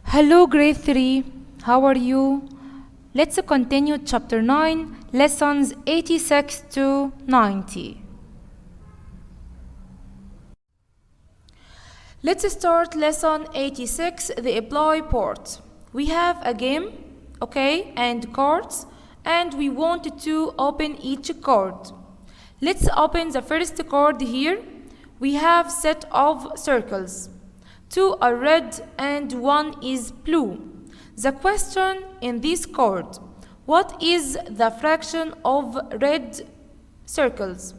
Hello grade 3, how are you? Let's continue chapter 9, lessons 86 to 90. Let's start lesson 86, the apply part. We have a game, okay, and cards, and we want to open each card. Let's open the first card here. We have set of circles. 2 are red and 1 is blue. The question in this card: what is the fraction of red circles?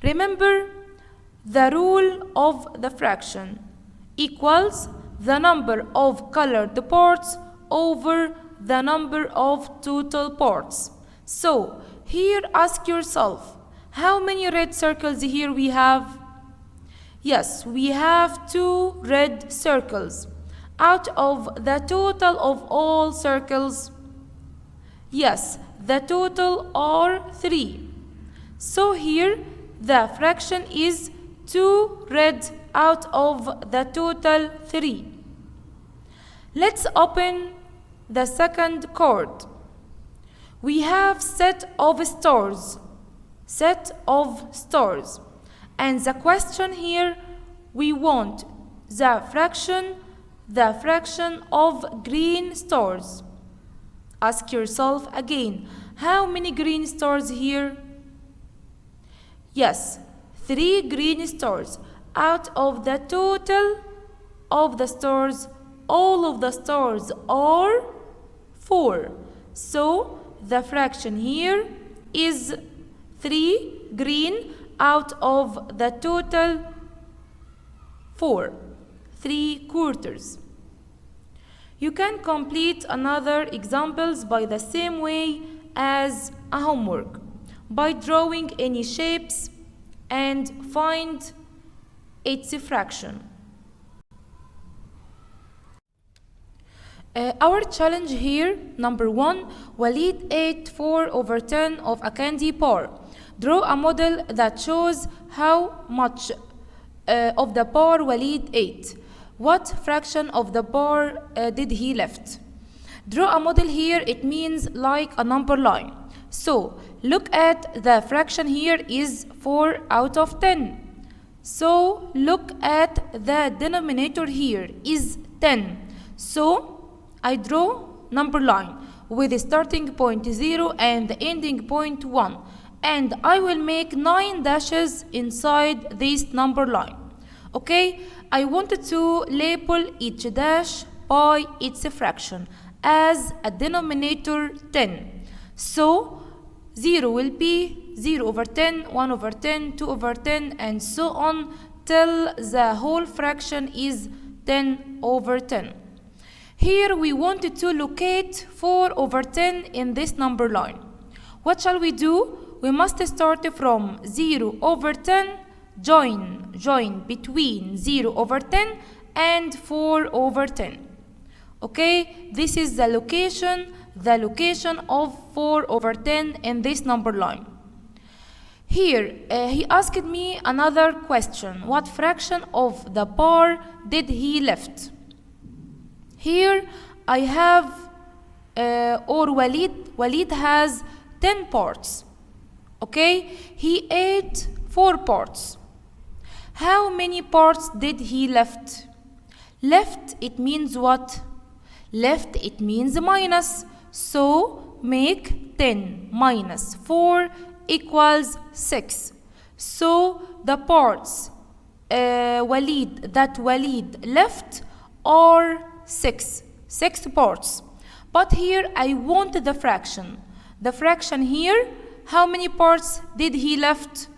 Remember the rule of the fraction equals the number of colored parts over the number of total parts. So here ask yourself, how many red circles here we have? Yes, we have 2 red circles. Out of the total of all circles, yes, the total are 3. So here the fraction is 2 red out of the total 3. Let's open the second card. We have set of stars. And the question here, we want the fraction of green stars. Ask yourself again, how many green stars here? Yes, 3 green stars. Out of the total of the stars, all of the stars are 4. So the fraction here is 3 green out of the total 4, 3/4. You can complete another examples by the same way as a homework, by drawing any shapes and find its fraction. Our challenge here, number 1, Walid ate 4/10 of a candy bar. Draw a model that shows how much of the bar Walid ate. What fraction of the bar did he left? Draw a model here, it means like a number line. So look at the fraction here is 4/10. So look at the denominator here is 10. So I draw number line with the starting point 0 and the ending point 1. And I will make 9 dashes inside this number line. Okay, I wanted to label each dash by its fraction as a denominator 10. So 0 will be 0/10, 1/10, 2/10, and so on till the whole fraction is 10/10. Here we wanted to locate 4/10 in this number line. What shall we do? We must start from 0/10, join between 0/10 and 4/10. Okay, this is the location of 4/10 in this number line. Here, he asked me another question. What fraction of the bar did he left? Here I have, Walid has 10 parts. Okay, he ate 4 parts. How many parts did he left? Left, it means what? Left, it means minus. So make 10 minus 4 equals 6. So the parts Walid left are 6 parts. But here I want the fraction. The fraction here, how many parts did he left?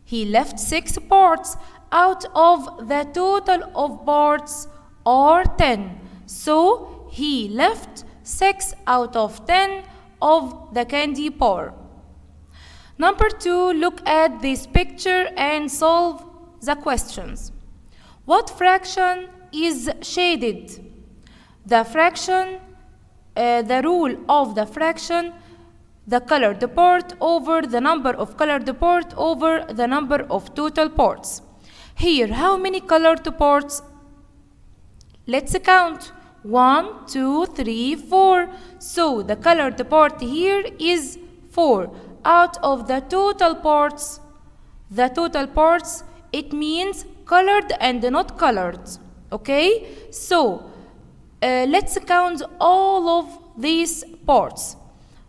He left 6 parts out of the total of parts are 10. So he left 6 out of 10 of the candy bar. Number 2, look at this picture and solve the questions. What fraction is shaded? The fraction, the rule of the fraction, the colored part over the number of colored part over the number of total parts. Here, how many colored parts? Let's count. 1, 2, 3, 4. So the colored part here is 4. Out of the total parts, it means colored and not colored. Okay? So let's count all of these parts.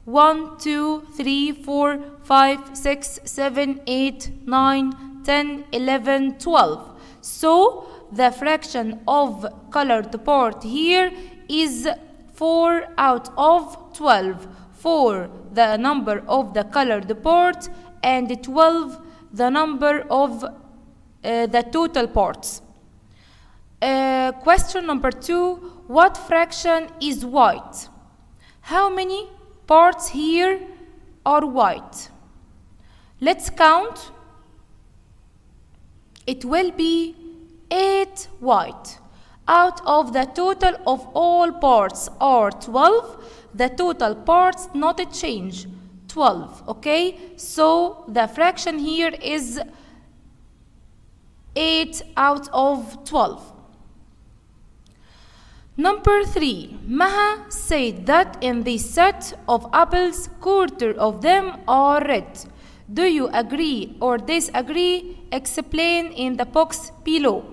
1, 2, 3, 4, 5, 6, 7, 8, 9, 10, 11, 12. So the fraction of colored part here is 4 out of 12. 4 the number of the colored part and 12 the number of the total parts. Question number 2. What fraction is white? How many parts here are white? Let's count. It will be 8 white. Out of the total of all parts are 12. The total parts not a change, 12. Okay, so the fraction here is 8 out of 12. Number 3. Maha said that in this set of apples, quarter of them are red. Do you agree or disagree? Explain in the box below.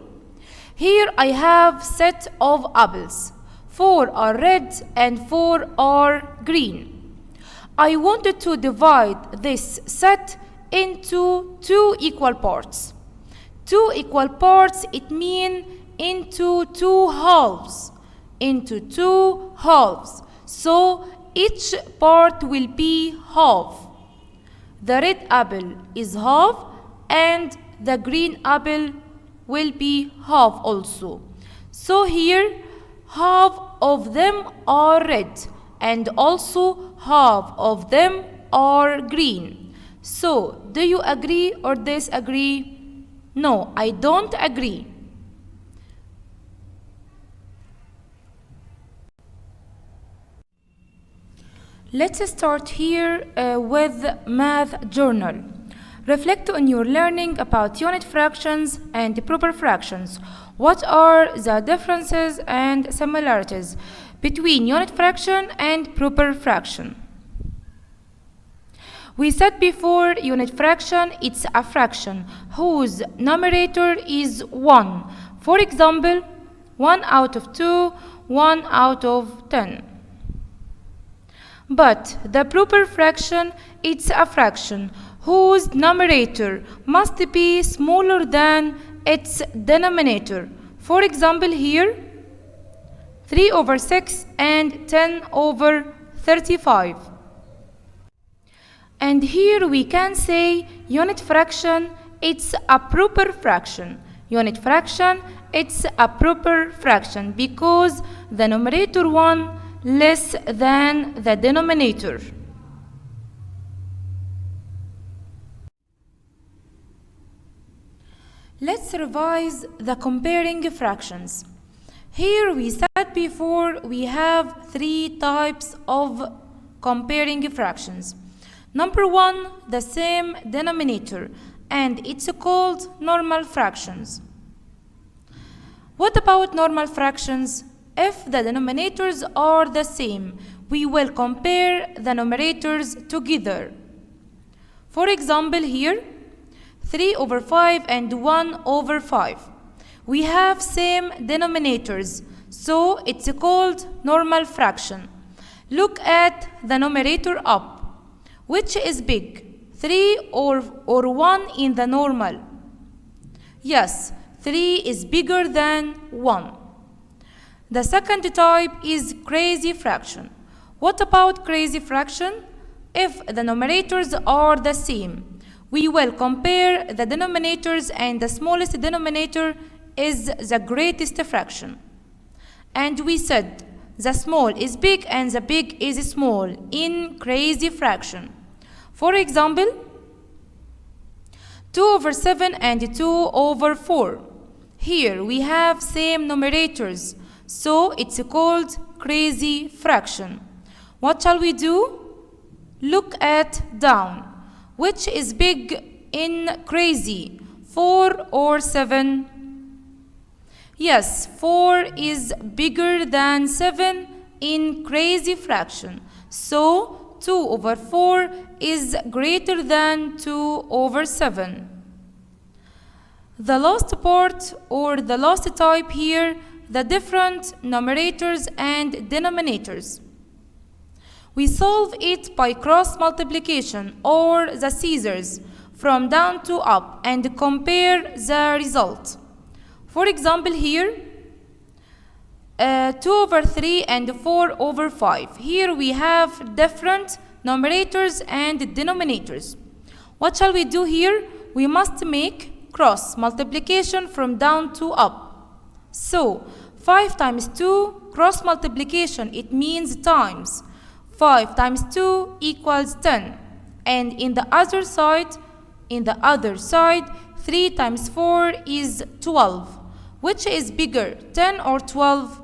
Here I have set of apples. 4 are red and 4 are green. I wanted to divide this set into 2 equal parts. 2 equal parts, it means into 2 halves. Into 2 halves. So each part will be half. The red apple is half and the green apple will be half also. So here half of them are red and also half of them are green. So do you agree or disagree? No, I don't agree. Let's start here with Math Journal. Reflect on your learning about unit fractions and proper fractions. What are the differences and similarities between unit fraction and proper fraction? We said before, unit fraction, it's a fraction whose numerator is 1. For example, 1 out of 2, 1 out of 10. But the proper fraction, it's a fraction whose numerator must be smaller than its denominator. For example here, 3 over 6 and 10 over 35. And here we can say unit fraction, it's a proper fraction. Unit fraction, it's a proper fraction because the numerator 1 less than the denominator. Let's revise the comparing fractions. Here we said before we have 3 types of comparing fractions. Number 1, the same denominator, and it's called normal fractions. What about normal fractions? If the denominators are the same, we will compare the numerators together. For example here, 3 over 5 and 1 over 5. We have same denominators, so it's called normal fraction. Look at the numerator up. Which is big, 3 or 1 in the normal? Yes, 3 is bigger than 1. The second type is crazy fraction. What about crazy fraction? If the numerators are the same, we will compare the denominators and the smallest denominator is the greatest fraction. And we said the small is big and the big is small in crazy fraction. For example, 2 over 7 and 2 over 4. Here we have same numerators, so it's called crazy fraction. What shall we do? Look at down. Which is big in crazy, 4 or 7? Yes, 4 is bigger than 7 in crazy fraction. So 2 over 4 is greater than 2 over 7. The last part or the last type here, the different numerators and denominators. We solve it by cross multiplication or the scissors from down to up and compare the result. For example here, 2 over 3 and 4 over 5. Here we have different numerators and denominators. What shall we do here? We must make cross multiplication from down to up. So 5 times 2 cross multiplication, it means times. 5 times 2 equals 10. And in the other side, 3 times 4 is 12. Which is bigger, 10 or 12?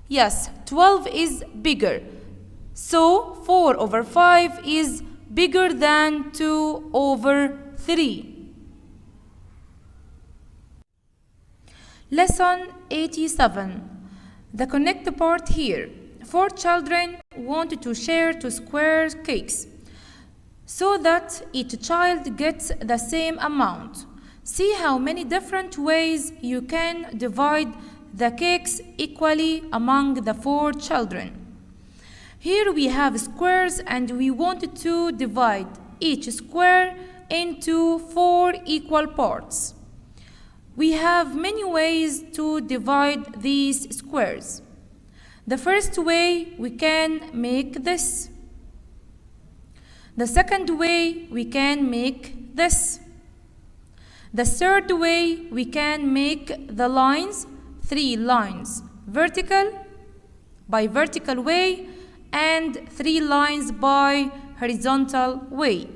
Yes, 12 is bigger. So 4 over 5 is bigger than 2 over 3. Lesson 87. The connect part here. 4 children wanted to share 2 square cakes so that each child gets the same amount. See how many different ways you can divide the cakes equally among the 4 children. Here we have squares and we want to divide each square into 4 equal parts. We have many ways to divide these squares. The first way, we can make this. The second way, we can make this. The third way, we can make the lines, 3 lines vertical by vertical way and 3 lines by horizontal way.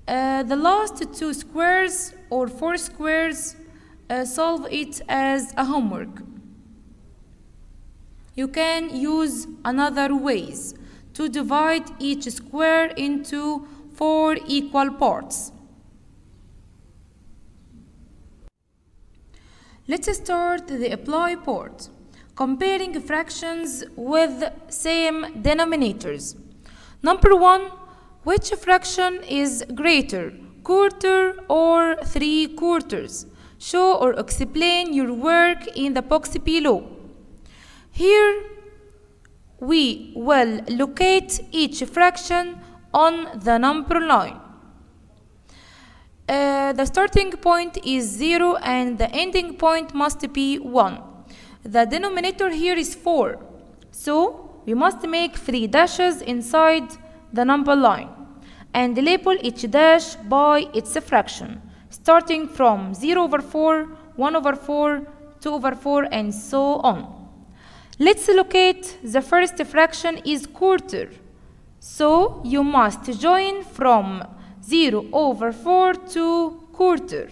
The last 2 squares or 4 squares, solve it as a homework. You can use another ways to divide each square into 4 equal parts. Let's start the apply part. Comparing fractions with same denominators. Number 1, which fraction is greater, quarter or 3/4? Show or explain your work in the box below. Here we will locate each fraction on the number line. The starting point is 0 and the ending point must be 1. The denominator here is 4. So we must make 3 dashes inside the number line and label each dash by its fraction, starting from 0 over 4, 1 over 4, 2 over 4, and so on. Let's locate the first fraction is quarter. So you must join from 0 over 4 to quarter.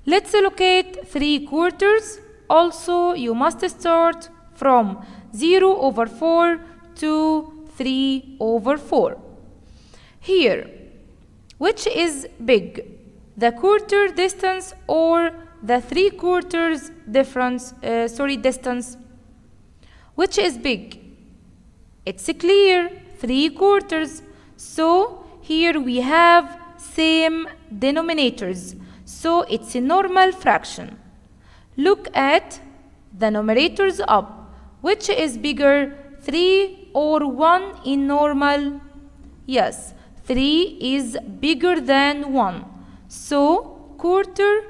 Let's locate 3/4. Also, you must start from 0 over 4 to 3 over 4. Here, which is big, the quarter distance or the 3/4 distance? Which is big? It's clear, 3/4. So here we have same denominators. So it's a normal fraction. Look at the numerators up. Which is bigger, 3 or 1 in normal? Yes, 3 is bigger than 1. So quarter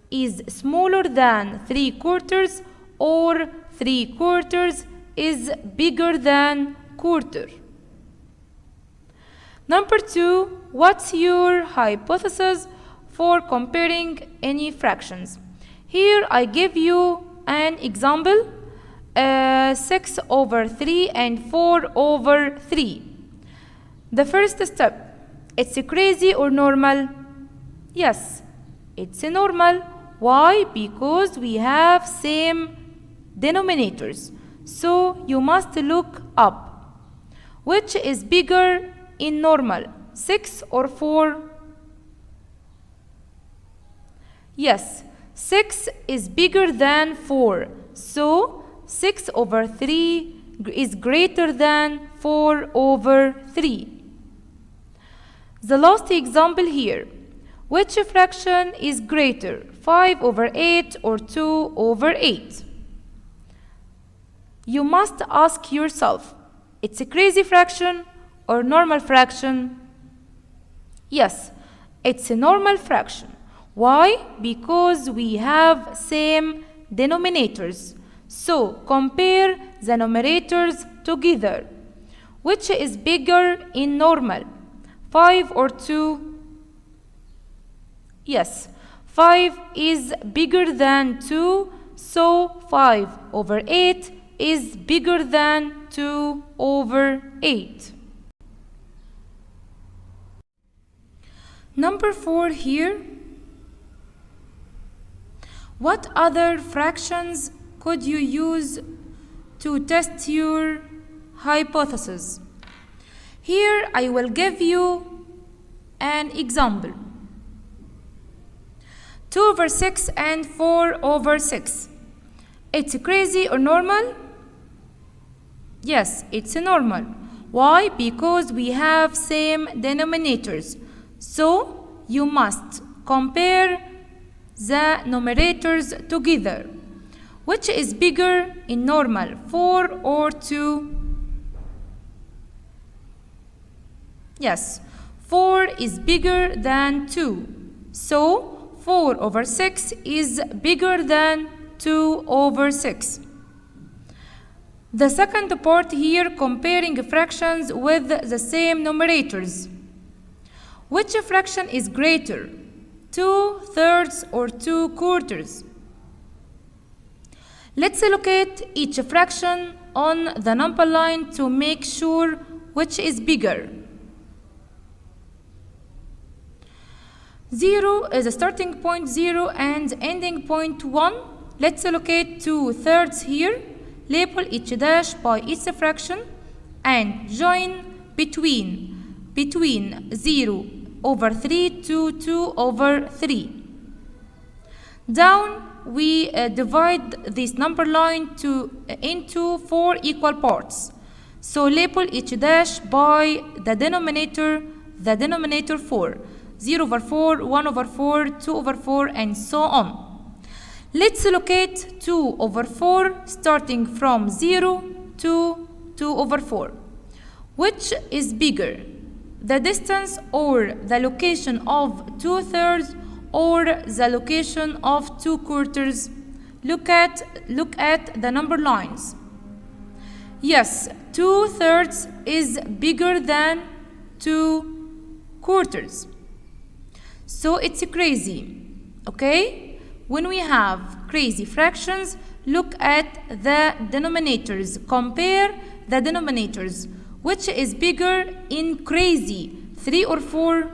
is smaller than 3/4 or 3/4 is bigger than quarter. Number 2, what's your hypothesis for comparing any fractions? Here I give you an example, 6 over 3 and 4 over 3. The first step, it's crazy or normal? Yes, it's normal. Why? Because we have same denominators. So you must look up. Which is bigger in normal, 6 or 4? Yes, 6 is bigger than 4. So 6 over 3 is greater than 4 over 3. The last example here. Which fraction is greater, 5 over 8 or 2 over 8? You must ask yourself, it's a crazy fraction or normal fraction? Yes, it's a normal fraction. Why? Because we have same denominators. So compare the numerators together. Which is bigger in normal, 5 or 2? Yes, 5 is bigger than 2, so 5 over 8 is bigger than 2 over 8. Number 4 here. What other fractions could you use to test your hypothesis? Here I will give you an example. 2 over 6 and 4 over 6. It's crazy or normal? Yes, it's normal. Why? Because we have same denominators. So you must compare the numerators together. Which is bigger in normal, 4 or 2? Yes, 4 is bigger than 2. So 4 over 6 is bigger than 2 over 6. The second part here, comparing fractions with the same numerators. Which fraction is greater, 2/3 or 2/4? Let's locate each fraction on the number line to make sure which is bigger. 0 is a starting point 0 and ending point 1. Let's locate 2/3 here. Label each dash by its fraction and join between 0 over 3 to 2 over 3. Down we divide this number line into 4 equal parts. So label each dash by the denominator 4. 0 over 4, 1 over 4, 2 over 4, and so on. Let's locate 2 over 4 starting from 0 to 2 over 4. Which is bigger, the distance or the location of 2/3 or the location of 2/4? Look at the number lines. Yes, 2/3 is bigger than 2/4. So it's crazy, okay? When we have crazy fractions, look at the denominators. Compare the denominators. Which is bigger in crazy, 3 or 4?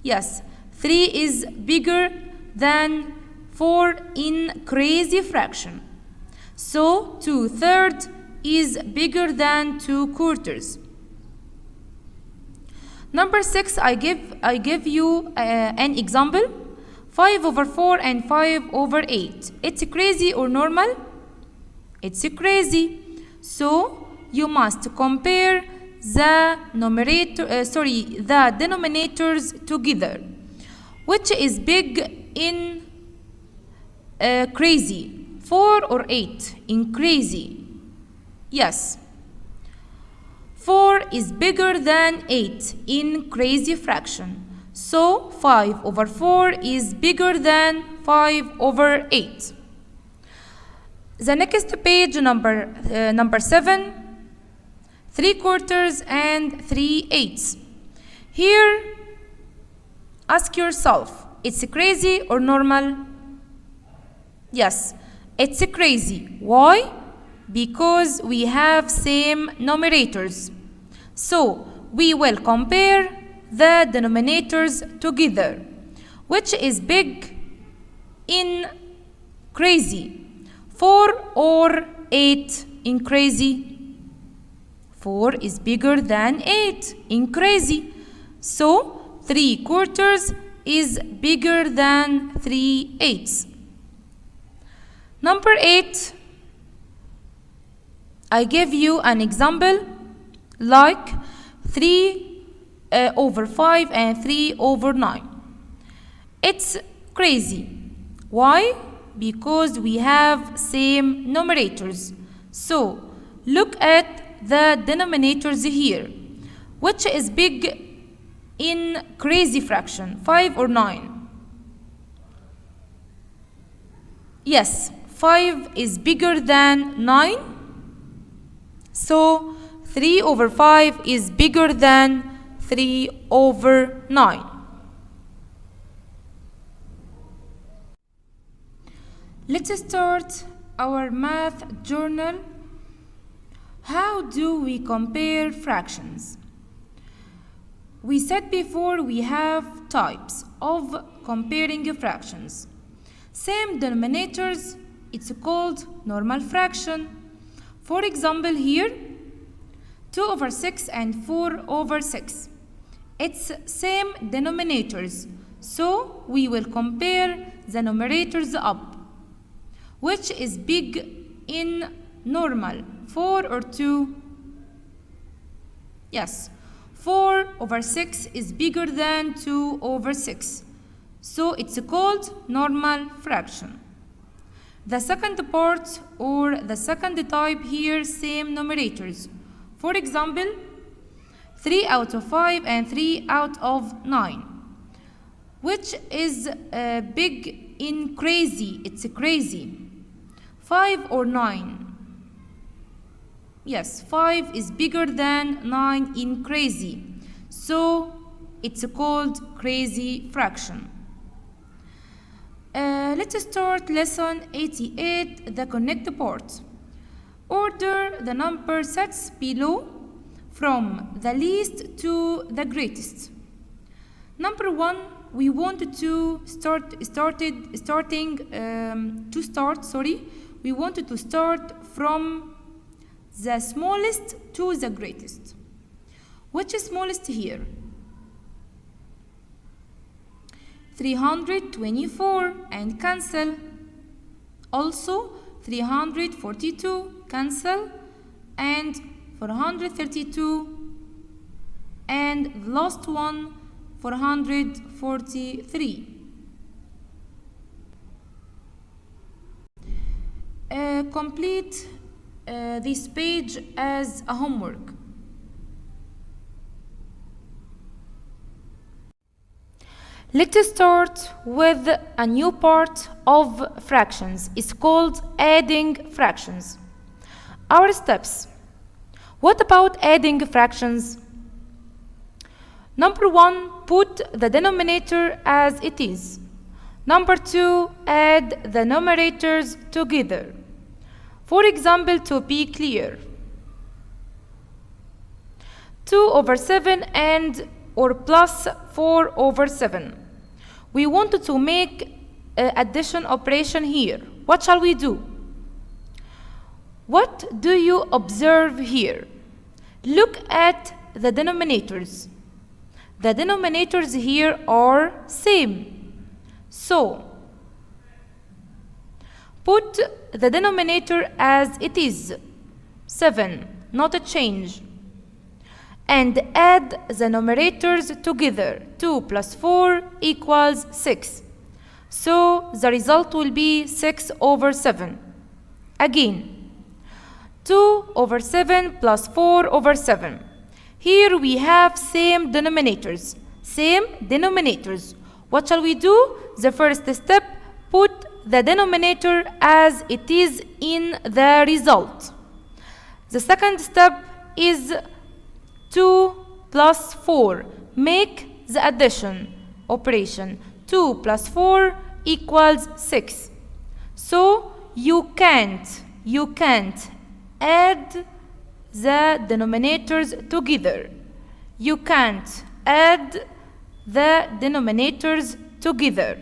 Yes, 3 is bigger than 4 in crazy fraction. So 2/3 is bigger than 2/4. Number 6, I give you an example. 5 over 4 and 5 over 8. It's crazy or normal? It's crazy. So you must compare the denominators together. Which is big in crazy, 4 or 8 in crazy? Yes, 4 is bigger than 8 in crazy fraction. So 5 over 4 is bigger than 5 over 8. The next page, number 7, 3/4 and 3/8. Here, ask yourself, it's crazy or normal? Yes, it's crazy. Why? Because we have same numerators. So we will compare the denominators together. Which is big in crazy, 4 or 8 in crazy? 4 is bigger than 8 in crazy. So 3/4 is bigger than 3/8. Number 8, I give you an example like 3 over 5 and 3 over 9. It's crazy. Why? Because we have same numerators. So look at the denominators here. Which is big in crazy fraction, 5 or 9? Yes, 5 is bigger than 9. So 3 over 5 is bigger than 3 over 9. Let's start our math journal. How do we compare fractions? We said before we have types of comparing fractions. Same denominators, it's called normal fraction. For example here, 2 over 6 and 4 over 6. It's same denominators, so we will compare the numerators up. Which is big in normal, 4 or 2? Yes, 4 over 6 is bigger than 2 over 6. So it's called normal fraction. The second part or the second type here, same numerators. For example, 3 out of 5 and 3 out of 9. Which is big in crazy? It's crazy. 5 or 9? Yes, 5 is bigger than 9 in crazy. So it's called crazy fraction. Let's start lesson 88, the connect part. Order the number sets below from the least to the greatest. Number 1, we want to we wanted to start from the smallest to the greatest. Which is smallest here? 324 and cancel. Also 342 cancel, and 432, and the last one 443. Complete this page as a homework. Let's start with a new part of fractions. It's called adding fractions. Our steps. What about adding fractions? Number 1, put the denominator as it is. Number 2, add the numerators together. For example, to be clear, 2 over 7 and or plus 4 over 7. We wanted to make addition operation here. What shall we do? What do you observe here? Look at the denominators. The denominators here are same. So, put the denominator as it is, 7, not a change. And add the numerators together. 2 plus 4 equals 6. So the result will be 6 over 7. Again, 2 over 7 plus 4 over 7. Here we have same denominators. Same denominators. What shall we do? The first step, put the denominator as it is in the result. The second step is 2 plus 4. Make the addition operation. 2 plus 4 equals 6. So you can't add the denominators together. You can't add the denominators together.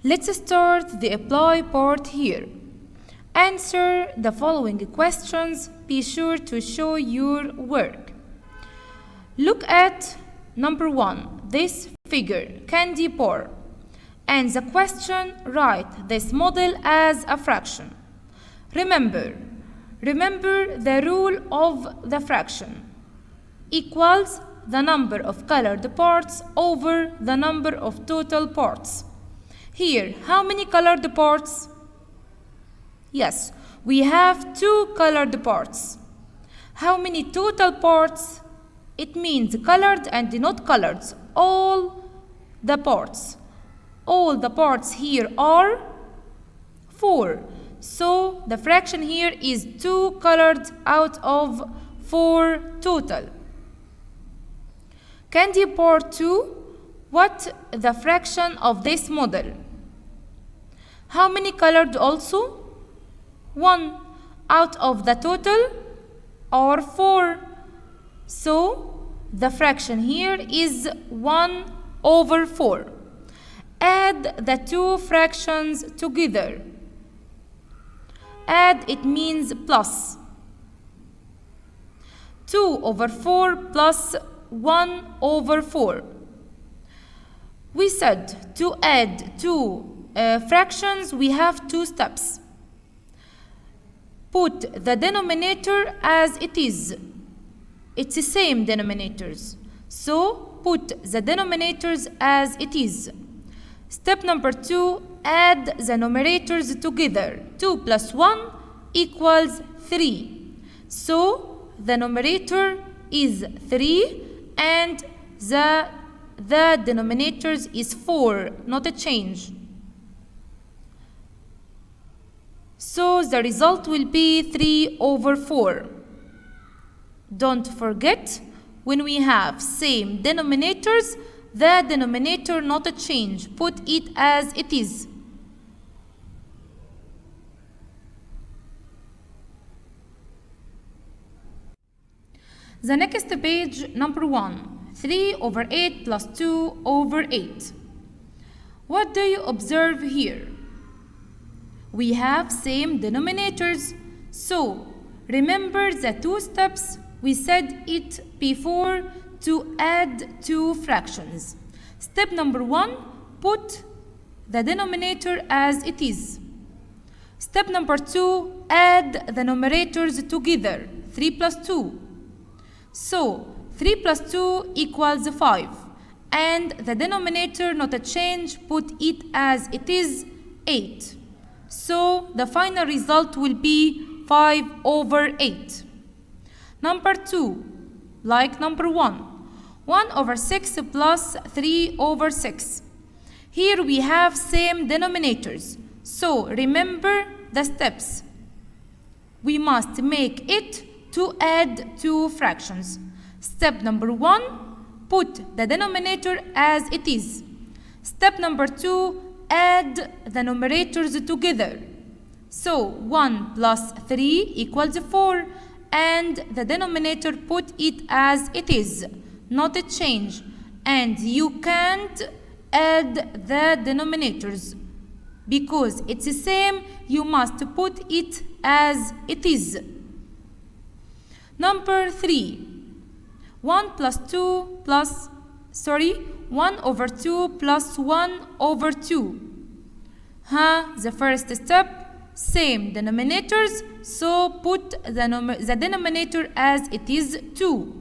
Let's start the apply part here. Answer the following questions. Be sure to show your work. Look at number 1, this figure, candy bar. And the question, write this model as a fraction. Remember the rule of the fraction. Equals the number of colored parts over the number of total parts. Here, how many colored parts? Yes, we have 2 colored parts. How many total parts? It means colored and not colored. All the parts. All the parts here are 4. So the fraction here is 2 colored out of 4 total. Candy part 2. What the fraction of this model? How many colored also? 1 out of the total or 4. So the fraction here is 1 over 4. Add the 2 fractions together. Add, it means plus. 2 over 4 plus 1 over 4. We said to add 2 fractions, we have 2 steps. Put the denominator as it is. It's the same denominators. So put the denominators as it is. Step number 2, add the numerators together. 2 plus 1 equals 3. So the numerator is 3 and the denominators is 4, not a change. So the result will be 3 over 4. Don't forget, when we have same denominators, the denominator not a change. Put it as it is. The next page, number 1. 3 over 8 plus 2 over 8. What do you observe here? We have same denominators. So, remember the 2 steps. We said it before to add 2 fractions. Step number 1, put the denominator as it is. Step number 2, add the numerators together. 3 plus 2. So, 3 plus 2 equals 5. And the denominator, not a change, put it as it is, 8. So, the final result will be 5 over 8. Number 2, like number 1. 1 over 6 plus 3 over 6. Here we have same denominators. So, remember the steps. We must make it to add 2 fractions. Step number 1, put the denominator as it is. Step number 2, add the numerators together. So 1 plus 3 equals 4, and the denominator put it as it is, not a change. And you can't add the denominators because it's the same. You must put it as it is. Number 3. 1 over 2 plus 1 over 2. The first step, same denominators, so put the denominator as it is 2.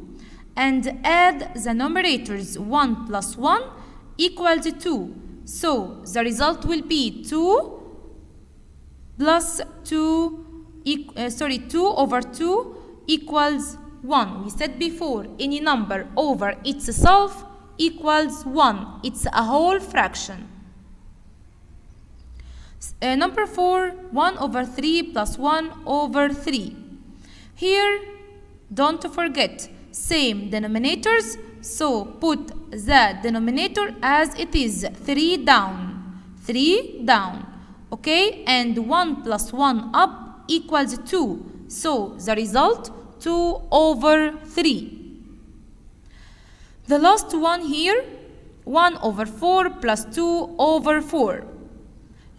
And add the numerators. 1 plus 1 equals 2. So the result will be 2 plus 2, 2 over 2 equals 1. We said before, any number over itself equals 1. It's a whole fraction. Number 4, 1 over 3 plus 1 over 3. Here, don't forget, same denominators, so put the denominator as it is, 3 down, 3 down, okay? And 1 plus 1 up equals 2, so the result, 2 over 3. The last one here, 1 over 4 plus 2 over 4.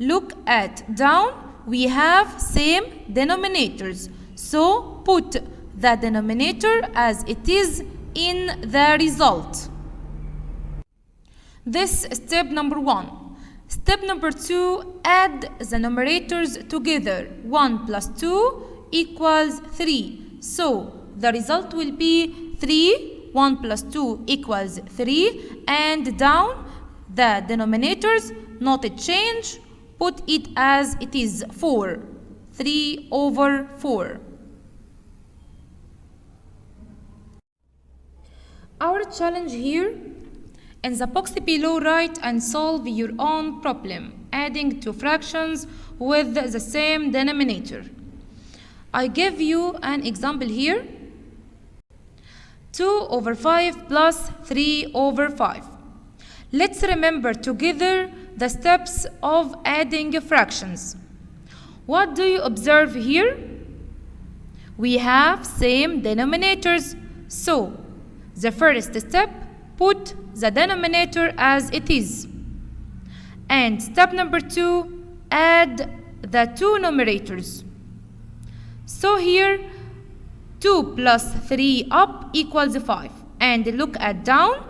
Look at down, we have same denominators. So put the denominator as it is in the result. This is step number 1. Step number 2, add the numerators together. 1 plus 2 equals 3. So the result will be 3. 1 plus 2 equals 3. And down the denominators, not a change, put it as it is, 4. 3 over 4. Our challenge here, in the box below, write and solve your own problem, adding two fractions with the same denominator. I give you an example here. 2 over 5 plus 3 over 5. Let's remember together the steps of adding fractions. What do you observe here? We have same denominators, so the first step, put the denominator as it is. And step number 2, add the two numerators. So here, 2 plus 3 up equals 5. And look at down,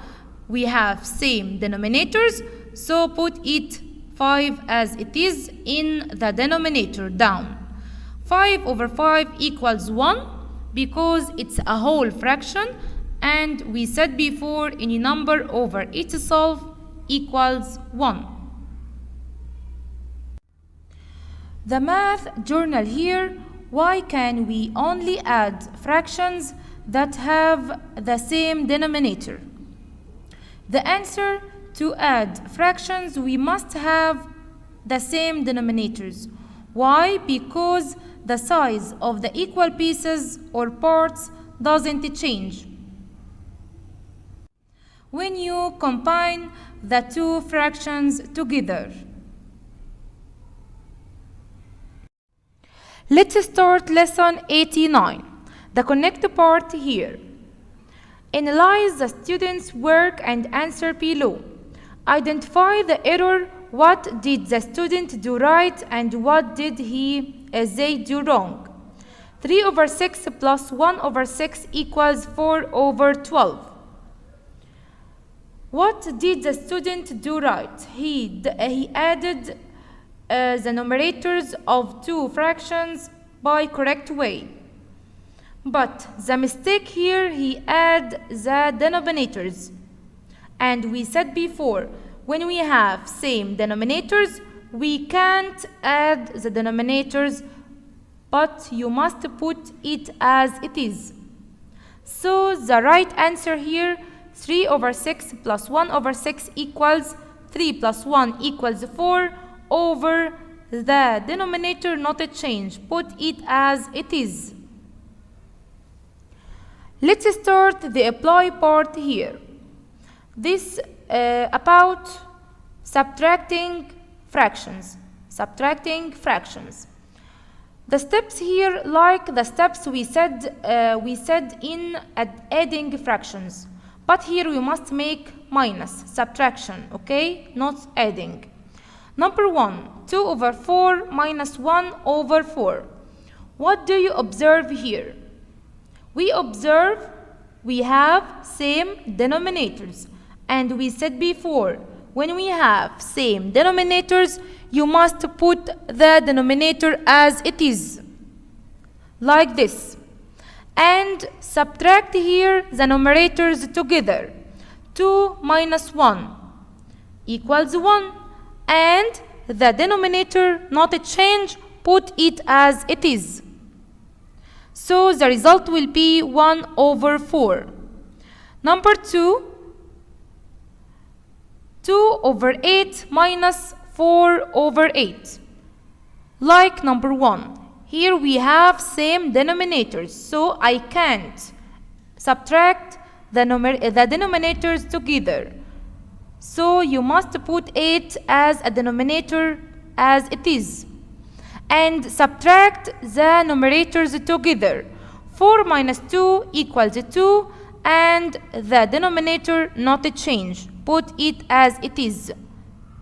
we have same denominators, so put it 5 as it is in the denominator down. 5 over 5 equals 1 because it's a whole fraction, and we said before any number over itself equals 1. The math journal here, why can we only add fractions that have the same denominator? The answer, to add fractions we must have the same denominators. Why? Because the size of the equal pieces or parts doesn't change when you combine the two fractions together. Let's start lesson 89, the connect part here. Analyze the student's work and answer below. Identify the error. What did the student do right and what did they do wrong? 3 over 6 plus 1 over 6 equals 4 over 12. What did the student do right? He added the numerators of two fractions by correct way. But the mistake here, he add the denominators. And we said before, when we have same denominators, we can't add the denominators, but you must put it as it is. So the right answer here, 3 over 6 plus 1 over 6 equals 3 plus 1 equals 4 over the denominator, not a change. Put it as it is. Let's start the apply part here. This about subtracting fractions. The steps here, like the steps we said in adding fractions. But here we must make minus, subtraction, okay? Not adding. Number 1, 2 over 4 minus 1 over 4. What do you observe here? We observe we have same denominators. And we said before, when we have same denominators, you must put the denominator as it is, like this. And subtract here the numerators together. 2 minus 1 equals 1. And the denominator, not a change, put it as it is. So the result will be 1 over 4. Number 2, 2 over 8 minus 4 over 8. Like number 1. Here we have same denominators, so I can't subtract the denominators together. So you must put 8 as a denominator as it is. And subtract the numerators together. 4 minus 2 equals 2, and the denominator not a change. Put it as it is.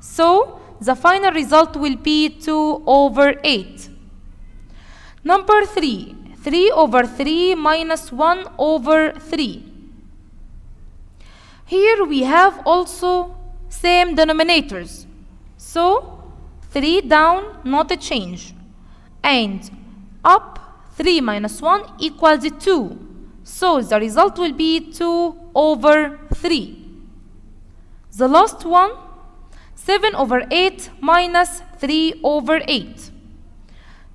So the final result will be 2 over 8. Number 3, 3 over 3 minus 1 over 3. Here we have also same denominators. So 3 down, not a change. And up, 3 minus 1 equals 2. So the result will be 2 over 3. The last one, 7 over 8 minus 3 over 8.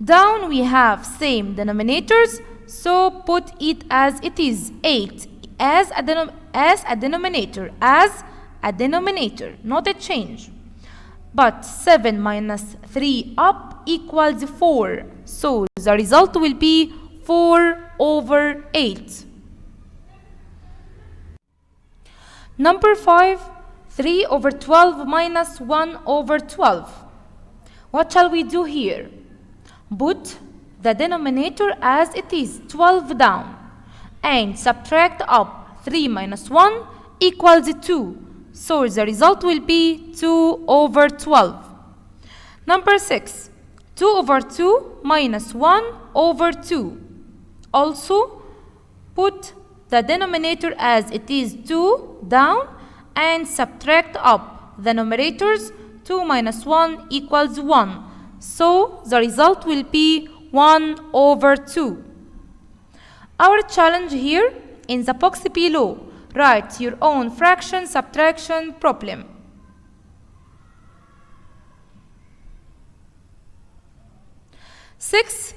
Down we have same denominators, so put it as it is, 8 as a denominator, not a change. But 7 minus 3 up equals 4, so the result will be 4 over 8. Number 5, 3 over 12 minus 1 over 12. What shall we do here? Put the denominator as it is, 12 down, and subtract up 3 minus 1 equals 2. So the result will be 2 over 12. Number 6, 2 over 2 minus 1 over 2. Also, put the denominator as it is, 2 down, and subtract up the numerators. 2 minus 1 equals 1. So the result will be 1 over 2. Our challenge here in the box below, write your own fraction subtraction problem. Six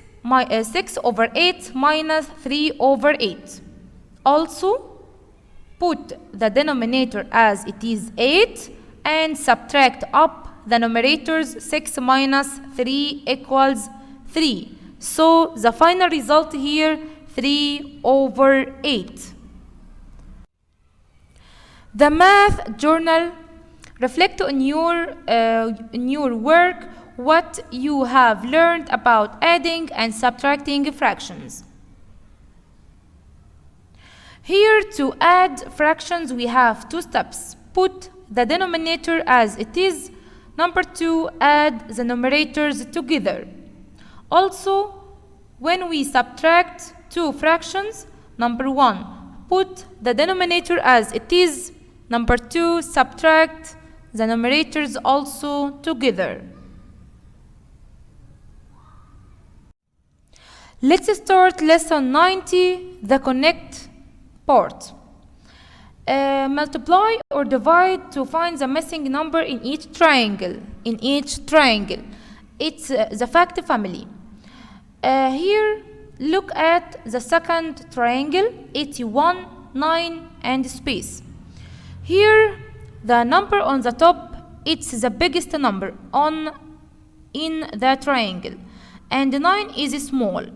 over 8 minus 3 over 8. Also, put the denominator as it is, 8, and subtract up the numerators. 6 minus 3 equals 3. So the final result here, 3 over 8. The math journal reflect on your work what you have learned about adding and subtracting fractions. Here to add fractions we have 2 steps. Put the denominator as it is. Number 2, add the numerators together. Also, when we subtract 2 fractions, number 1, put the denominator as it is. Number 2, subtract the numerators also together. Let's start lesson 90, the connect part. Multiply or divide to find the missing number in each triangle. It's the fact family. Here, look at the second triangle, 81, 9, and space. Here, the number on the top, it's the biggest number in the triangle, and 9 is small.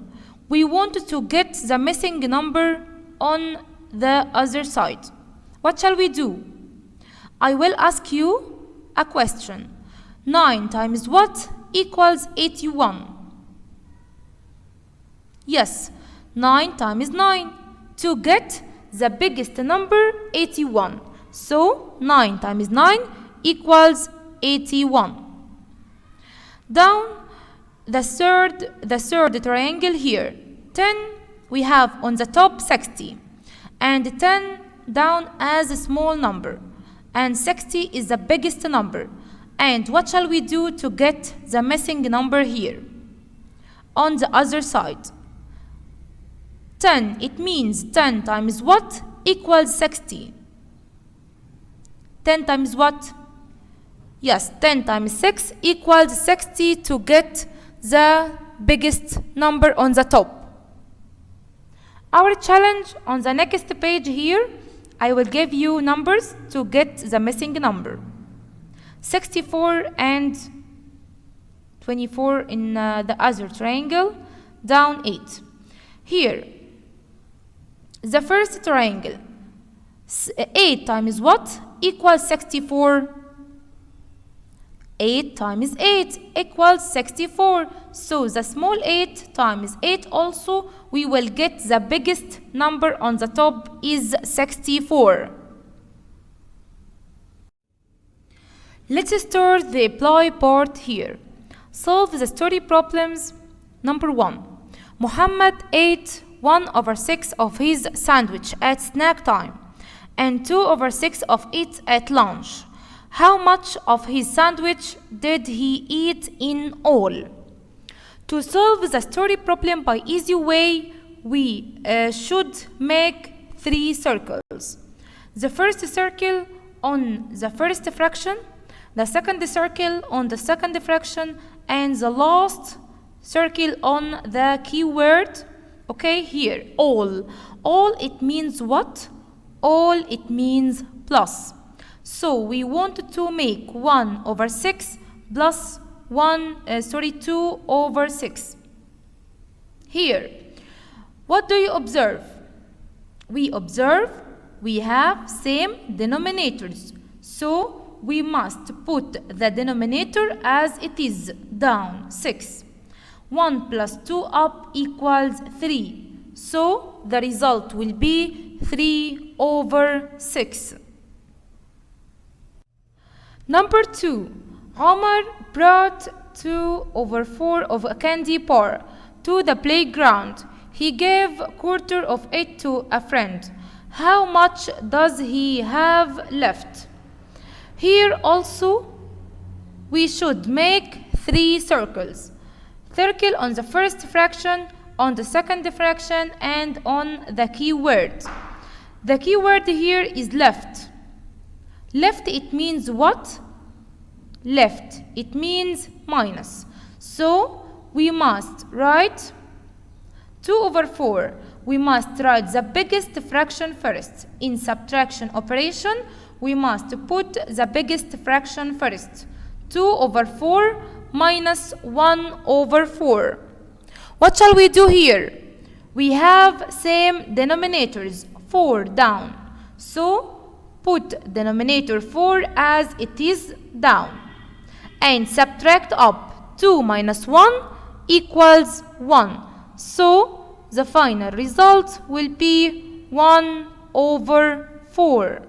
We want to get the missing number on the other side. What shall we do? I will ask you a question. 9 times what equals 81? Yes, 9 times 9 to get the biggest number, 81. So 9 times 9 equals 81. Down the third triangle here, 10 we have on the top 60, and 10 down as a small number, and 60 is the biggest number. And what shall we do to get the missing number here on the other side? 10, it means 10 times what equals 60? 10 times what? Yes, 10 times 6 equals 60 to get the biggest number on the top. Our challenge on the next page here, I will give you numbers to get the missing number. 64 and 24 in the other triangle, down 8. Here, the first triangle, 8 times what equals 64? 8 times 8 equals 64. So the small 8 times 8 also, we will get the biggest number on the top is 64. Let's start the apply part here. Solve the story problems. Number 1. Muhammad ate 1/6 of his sandwich at snack time and 2/6 of it at lunch. How much of his sandwich did he eat in all? To solve the story problem by easy way, we should make 3 circles. The first circle on the first fraction, the second circle on the second fraction, and the last circle on the keyword. Okay, here, all. All, it means what? All, it means plus. So we want to make 1 over 6 plus 2 over 6. Here, what do you observe? We observe we have same denominators. So we must put the denominator as it is, down, 6. 1 plus 2 up equals 3. So the result will be 3 over 6. Number 2. Omar brought 2 over 4 of a candy bar to the playground. He gave a quarter of it to a friend. How much does he have left? Here also we should make 3 circles. Circle on the first fraction, on the second fraction, and on the keyword. The keyword here is left. Left, it means what? Left, it means minus. So we must write 2 over 4. We must write the biggest fraction first. In subtraction operation, we must put the biggest fraction first. 2 over 4 minus 1 over 4. What shall we do here? We have same denominators, 4 down. So put denominator 4 as it is down. And subtract up. 2 minus 1 equals 1. So the final result will be 1 over 4.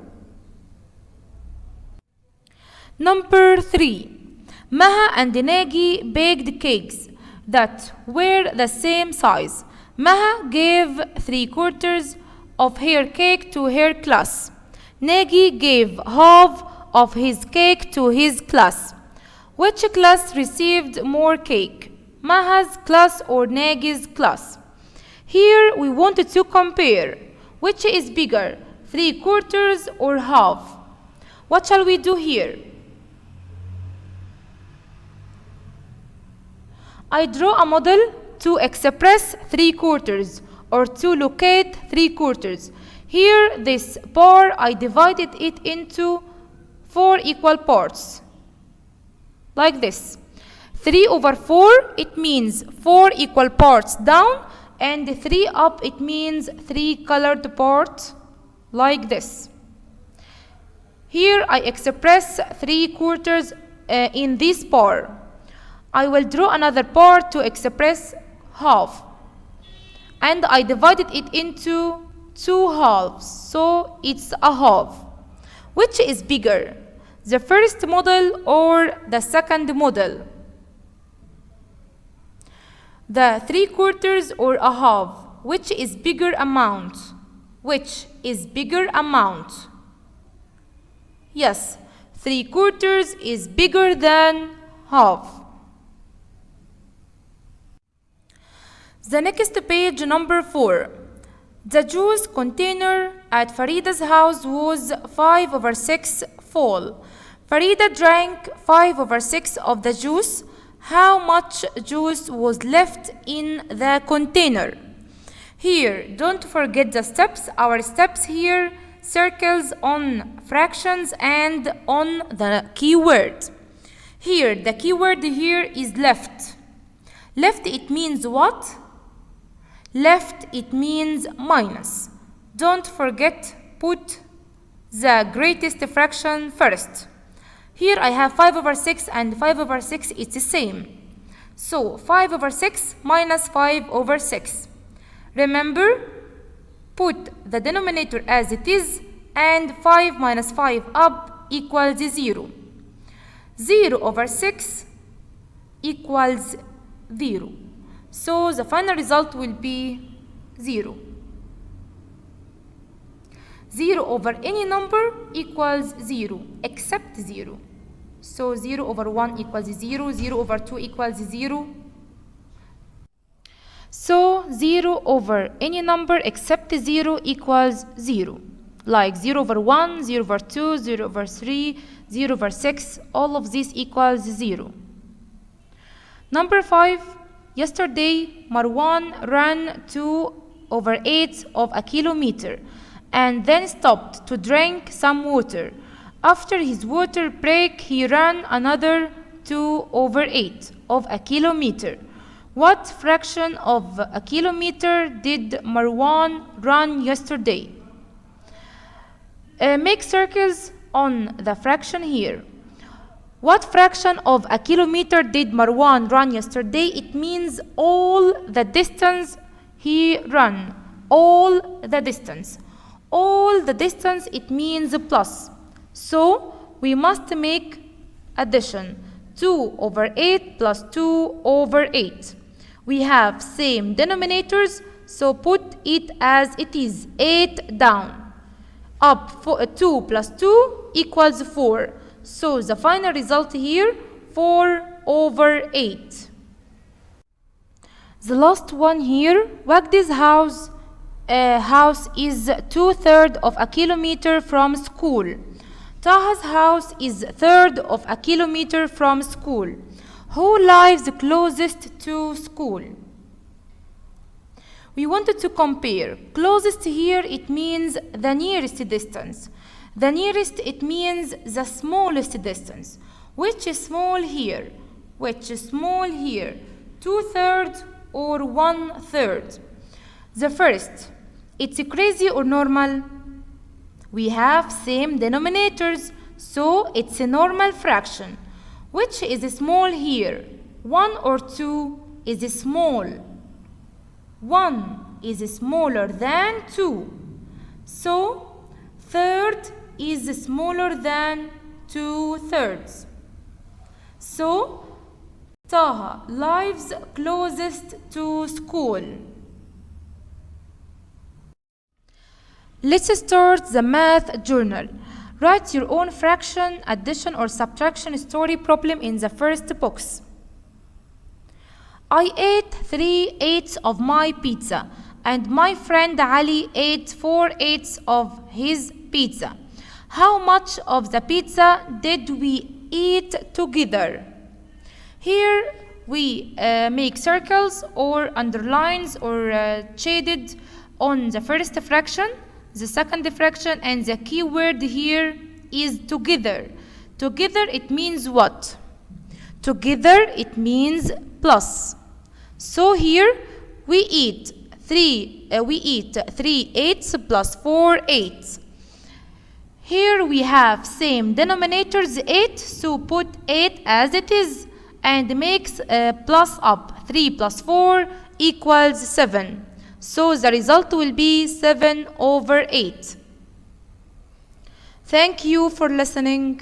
Number 3. Maha and Nagi baked cakes that were the same size. Maha gave 3/4 of her cake to her class. Nagi gave half of his cake to his class. Which class received more cake? Maha's class or Nagi's class? Here we wanted to compare. Which is bigger, 3/4 or half? What shall we do here? I draw a model to express 3/4 or to locate 3/4. Here this bar, I divided it into 4 equal parts. Like this. 3 over 4, it means 4 equal parts down, and 3 up, it means 3 colored parts, like this. Here I express 3/4 in this bar. I will draw another part to express half. And I divided it into 2 halves, so it's a half. Which is bigger, the first model or the second model? The 3/4 or a half, which is bigger amount? Which is bigger amount? Yes, 3/4 is bigger than half. The next page, number 4. The juice container at Farida's house was 5 over 6 full. Farida drank 5 over 6 of the juice. How much juice was left in the container? Here, don't forget the steps. Our steps here, circles on fractions and on the keyword. Here, the keyword here is left. Left, it means what? Left, it means minus. Don't forget, put the greatest fraction first. Here I have 5 over 6 and 5 over 6 is the same. So 5 over 6 minus 5 over 6. Remember, put the denominator as it is, and 5 minus 5 up equals 0. 0 over 6 equals 0. So the final result will be 0. 0 over any number equals 0 except 0. So 0 over 1 equals 0, 0 over 2 equals 0. So 0 over any number except 0 equals 0. Like 0 over 1, 0 over 2, 0 over 3, 0 over 6, all of these equals 0. Number 5, yesterday Marwan ran 2/8 of a kilometer and then stopped to drink some water. After his water break, he ran another 2/8 of a kilometer. What fraction of a kilometer did Marwan run yesterday? Make circles on the fraction here. What fraction of a kilometer did Marwan run yesterday? It means all the distance he ran. All the distance. All the distance, it means plus. So we must make addition. 2/8 plus 2/8. We have same denominators, so put it as it is. 8 down. Up 2 plus 2 equals 4. So the final result here, 4/8. The last one here, Wagdi's house is 2/3 of a kilometer from school. Taha's house is 1/3 of a kilometer from school. Who lives closest to school? We wanted to compare. Closest here, it means the nearest distance. The nearest, it means the smallest distance. Which is small here? Which is small here? 2/3 or 1/3? The first, it's crazy or normal? We have same denominators, so it's a normal fraction. Which is small here? 1 or 2 is small. 1 is smaller than 2. So, 1/3 is smaller than 2/3. So, Taha lives closest to school. Let's start the math journal. Write your own fraction, addition or subtraction story problem in the first box. I ate 3/8 of my pizza and my friend Ali ate 4/8 of his pizza. How much of the pizza did we eat together? Here we make circles or underlines or shaded on the first fraction, the second fraction, and the key word here is together. Together it means what? Together it means plus. So here we eat 3/8 plus 4/8. Here we have same denominators 8, so put 8 as it is and makes plus up. 3 plus 4 equals 7. So the result will be 7/8. Thank you for listening.